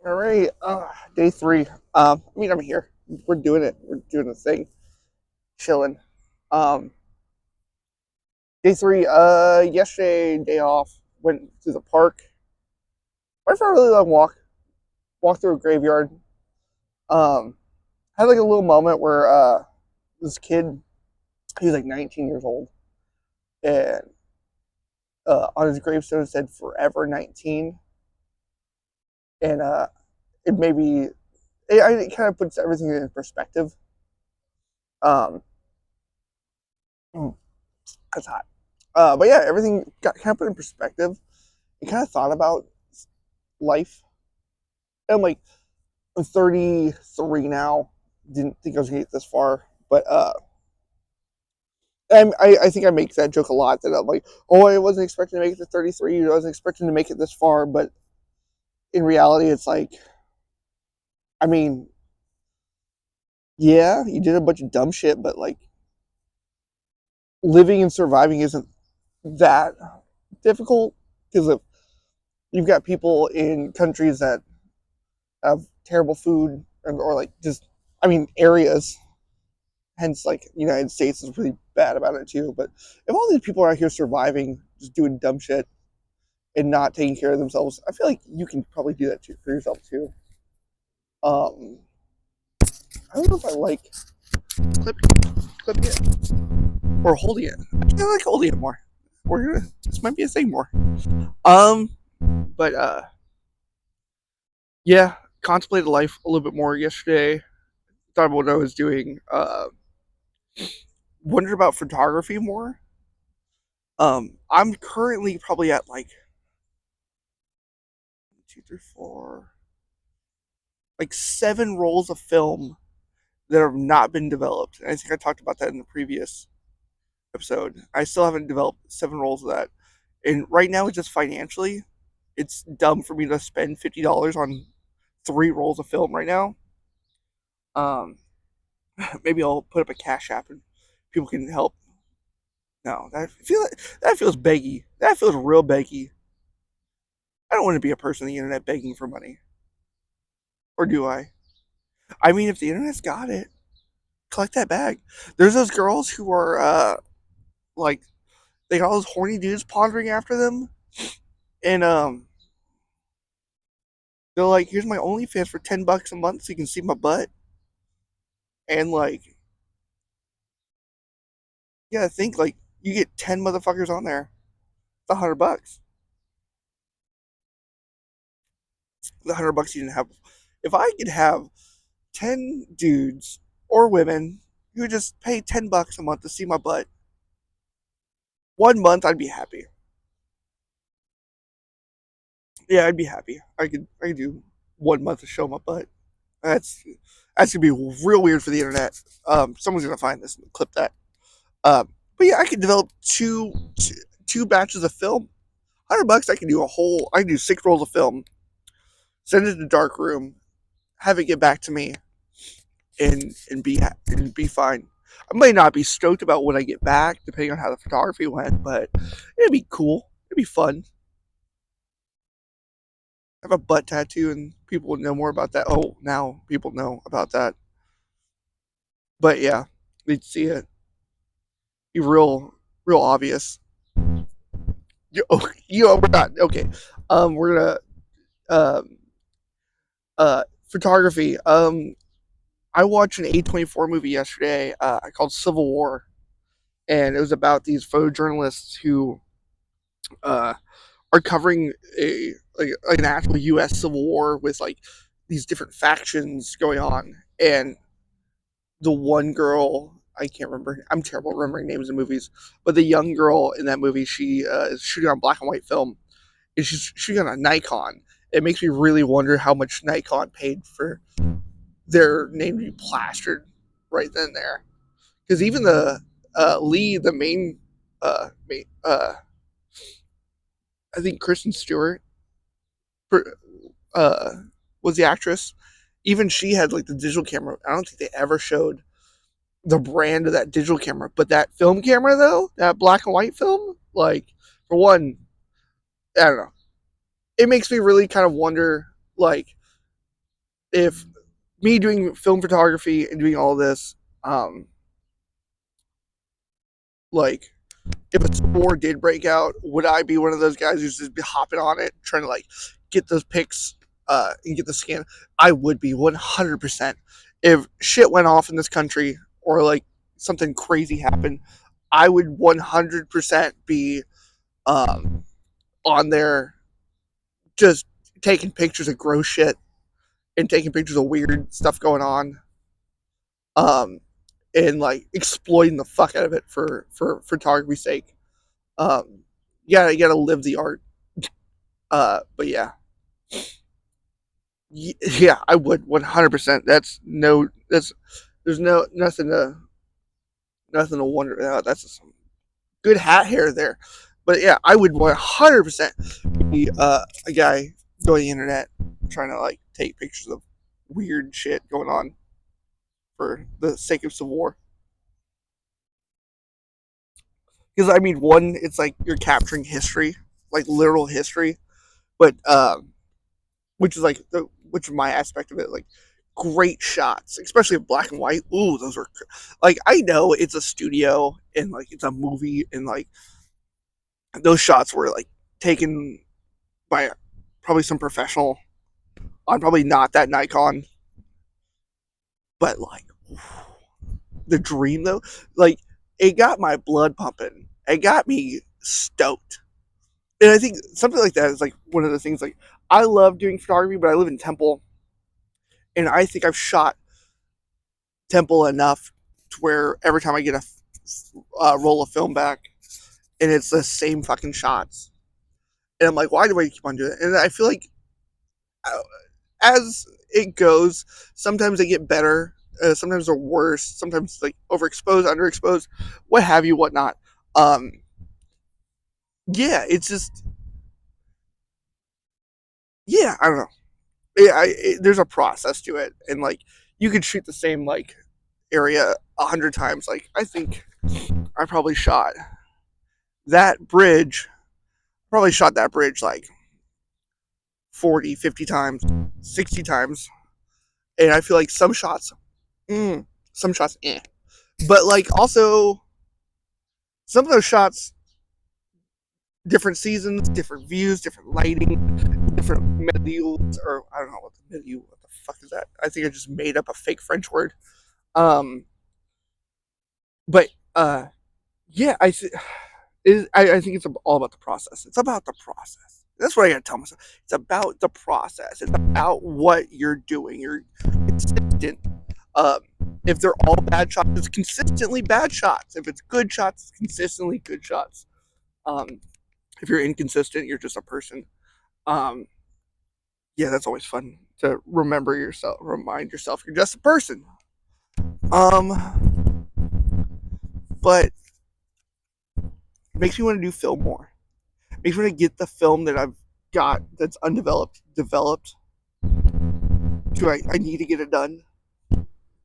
All right, day three. I'm here. We're doing it. We're doing the thing, chilling. Um, Day three. Yesterday, day off. Went to the park. Went for a really long walk. Walked through a graveyard. Um, Had like a little moment where this kid, he was like 19 years old, and on his gravestone it said "Forever 19," and it maybe it kind of puts everything in perspective. Um, that's hot. But yeah, everything got kind of put in perspective. I kind of thought about life. I'm like, I'm 33 now. Didn't think I was gonna get this far, but I think I make that joke a lot. That I'm like, oh, I wasn't expecting to make it to 33. I wasn't expecting to make it this far, but in reality, it's like, I mean, yeah, you did a bunch of dumb shit, but like, living and surviving isn't that difficult because if you've got people in countries that have terrible food or like just, I mean, areas. Hence, like United States is really bad about it too. But if all these people are out here surviving, just doing dumb shit and not taking care of themselves, I feel like you can probably do that too, for yourself too. Um, I don't know if I like clipping it or holding it. I like holding it more. This might be a thing more. Um, but yeah, contemplated life a little bit more yesterday. Thought about what I was doing. Wondered about photography more. I'm currently probably at like two, three, four, like 7 rolls of film that have not been developed. And I think I talked about that in the previous episode. I still haven't developed 7 rolls of that. And right now, it's just financially, it's dumb for me to spend $50 on 3 rolls of film right now. Um, Maybe I'll put up a cash app and people can help. No, that feels beggy. That feels real beggy. I don't want to be a person on the internet begging for money, or do I? I mean, if the internet's got it, collect that bag. There's those girls who are like they got all those horny dudes pondering after them, and they're like, "Here's my OnlyFans for $10 a month, so you can see my butt." And like, yeah, think like you get 10 motherfuckers on there. It's $100. The $100 you didn't have. If I could have 10 dudes or women who just pay $10 a month to see my butt, 1 month I'd be happy. Yeah, I'd be happy. I could do 1 month to show my butt. That's that's gonna be real weird for the internet. Someone's gonna find this and clip that. But yeah, I could develop two batches of film. $100, I can do a whole. I can do 6 rolls of film. Send it to dark room. Have it get back to me, and be fine. I might not be stoked about when I get back, depending on how the photography went, but it'd be cool. It'd be fun. I have a butt tattoo, and people would know more about that. Oh, now people know about that. But yeah, they'd see it. Be real obvious. We're not okay. We're gonna um photography. I watched an A24 movie yesterday. Called Civil War, and it was about these photojournalists who uh are covering like an actual U.S. Civil War with like these different factions going on, and the one girl I can't remember. I'm terrible at remembering names of movies, but the young girl in that movie, she is shooting on black and white film, and she's shooting on a Nikon. It makes me really wonder how much Nikon paid for their name to be plastered right then and there. Because even the lead, the main I think Kristen Stewart uh, was the actress. Even she had like the digital camera. I don't think they ever showed the brand of that digital camera, but that film camera though, that black and white film, like for one, I don't know. It makes me really kind of wonder, like if me doing film photography and doing all this, like if a war did break out, would I be one of those guys who's just be hopping on it, trying to like get those pics and get the scan? I would be 100%. If shit went off in this country or like something crazy happened, I would 100% be um, on there just taking pictures of gross shit and taking pictures of weird stuff going on. Um, and like exploiting the fuck out of it for photography's sake. You gotta live the art. But yeah, yeah, I would 100%. That's there's nothing to wonder about. That's some good hat hair there. But yeah, I would 100% be a guy going the internet trying to like take pictures of weird shit going on for the sake of some war. Because I mean, one, it's like you're capturing history, like literal history, but which is like which is my aspect of it, like great shots, especially in black and white. Ooh, those are like I know it's a studio and like it's a movie and like those shots were like taken by probably some professional. I'm probably not that Nikon, but like the dream though, like it got my blood pumping. It got me stoked. And I think something like that is like one of the things like I love doing photography, but I live in Temple and I think I've shot Temple enough to where every time I get a roll of film back and it's the same fucking shots. And I'm like, why do I keep on doing it? And I feel like as it goes, sometimes they get better, sometimes they're worse, sometimes like overexposed, underexposed, what have you, whatnot. Um, yeah, it's just, yeah, I don't know. There's a process to it, and like you could shoot the same like area 100 times. Like I think I probably shot that bridge, probably shot that bridge like 40, 50 times, 60 times, and I feel like mm, some shots, but like also some of those shots, different seasons, different views, different lighting, different menus, or I don't know what the menu, what the fuck is that? I think I just made up a fake French word. Um, but yeah, I think it's all about the process. It's about the process. That's what I gotta tell myself. It's about the process. It's about what you're doing. You're consistent. Um, if they're all bad shots, it's consistently bad shots. If it's good shots, it's consistently good shots. Um, if you're inconsistent, you're just a person. Um, yeah, that's always fun to remember yourself, remind yourself you're just a person. Um, but it makes me want to do film more. It makes me want to get the film that I've got that's undeveloped, developed. I need to get it done.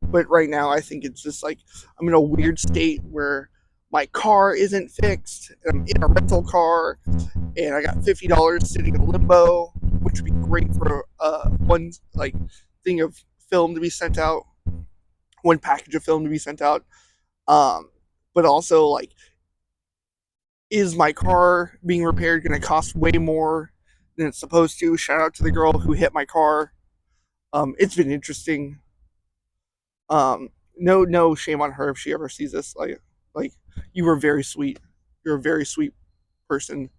But right now, I think it's just like I'm in a weird state where my car isn't fixed. And I'm in a rental car, and I got $50 sitting in limbo, which would be great for one like thing of film to be sent out, one package of film to be sent out. But also like, is my car being repaired going to cost way more than it's supposed to? Shout out to the girl who hit my car. It's been interesting. No shame on her if she ever sees this. Like you were very sweet. You're a very sweet person.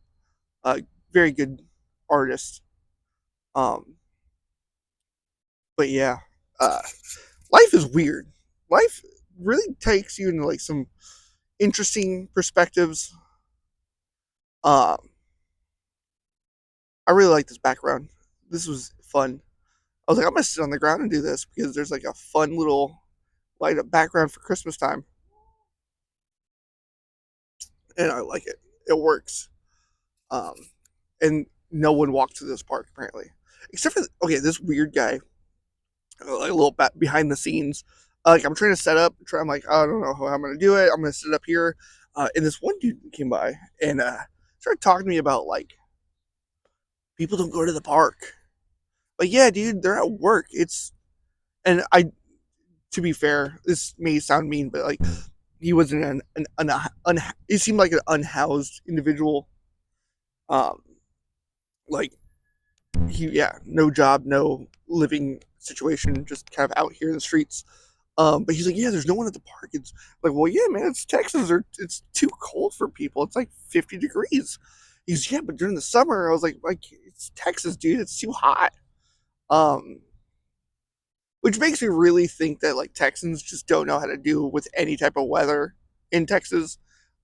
Very good artist. Um, but yeah, uh, life is weird. Life really takes you into like some interesting perspectives. Um, I really like this background. This was fun. I was like, I'm gonna sit on the ground and do this because there's like a fun little light up background for Christmas time, and I like it. It works. Um, and no one walked through this park apparently, except for okay, this weird guy, like a little behind the scenes. Like I'm trying to set up. I'm like, I don't know how I'm gonna do it. I'm gonna sit up here, and this one dude came by and started talking to me about like people don't go to the park. Like, yeah, dude, they're at work. It's And I, to be fair, this may sound mean, but like he wasn't he seemed like an unhoused individual. Um, like yeah, no job, no living situation, just kind of out here in the streets. But he's like, yeah, there's no one at the park. It's like, well, yeah, man, it's Texas, or it's too cold for people. It's like 50 degrees. He's yeah, but during the summer, I was like it's Texas, dude. It's too hot. Um, which makes me really think that like Texans just don't know how to do with any type of weather in Texas.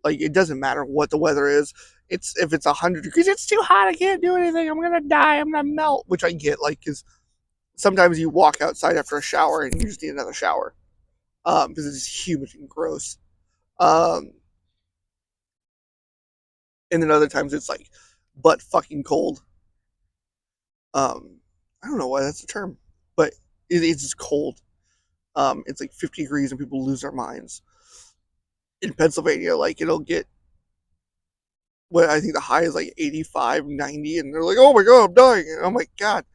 Like it doesn't matter what the weather is. It's if it's 100 degrees, it's too hot. I can't do anything. I'm gonna die. I'm gonna melt. Which I get, like, because sometimes you walk outside after a shower and you just need another shower, because it's humid and gross. Um, and then other times it's like butt fucking cold. I don't know why that's a term, but it's just cold. It's like 50 degrees and people lose their minds. In Pennsylvania, like it'll get what I think the high is like 85, 90, and they're like, oh my god, I'm dying. And I'm like, God,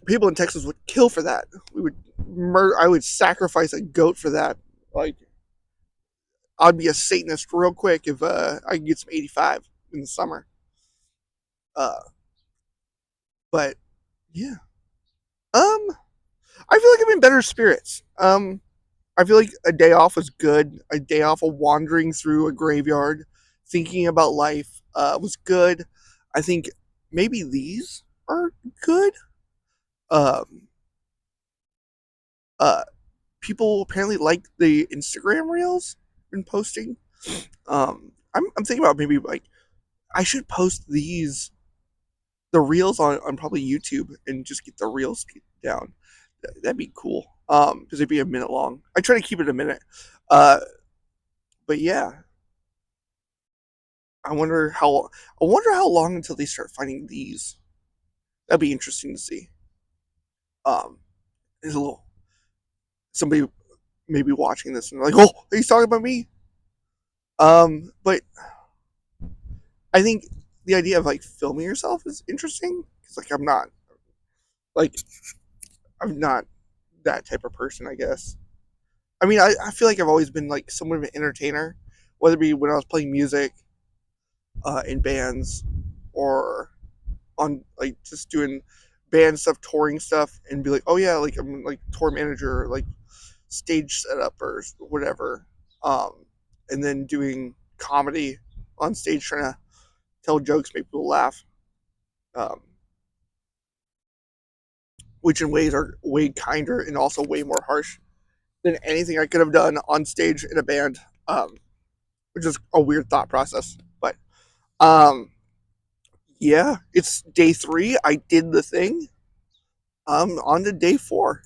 people in Texas would kill for that. We would murder, I would sacrifice a goat for that. Like, I'd be a Satanist real quick if I could get some 85 in the summer. Uh, but yeah. I feel like I'm in better spirits. I feel like a day off was good. A day off of wandering through a graveyard, thinking about life, was good. I think maybe these are good. Um, uh, People apparently like the Instagram reels and posting. I'm thinking about maybe like I should post the reels on probably YouTube and just get the reels down. That'd be cool. Because it'd be a minute long. I try to keep it a minute. Uh, but yeah, I wonder how I wonder how long until they start finding these. That'd be interesting to see. There's a little somebody maybe watching this and like, oh, he's talking about me. But I think the idea of like filming yourself is interesting because like like I'm not that type of person. I guess. I mean, I feel like I've always been like somewhat of an entertainer, whether it be when I was playing music, in bands, or on like just doing band stuff, touring stuff, and be like, oh yeah, like I'm like tour manager, or, like stage setup or whatever, um, and then doing comedy on stage, trying to tell jokes, make people laugh, um, which in ways are way kinder and also way more harsh than anything I could have done on stage in a band, which is a weird thought process, but um, yeah, it's day 3. I did the thing. On to day 4.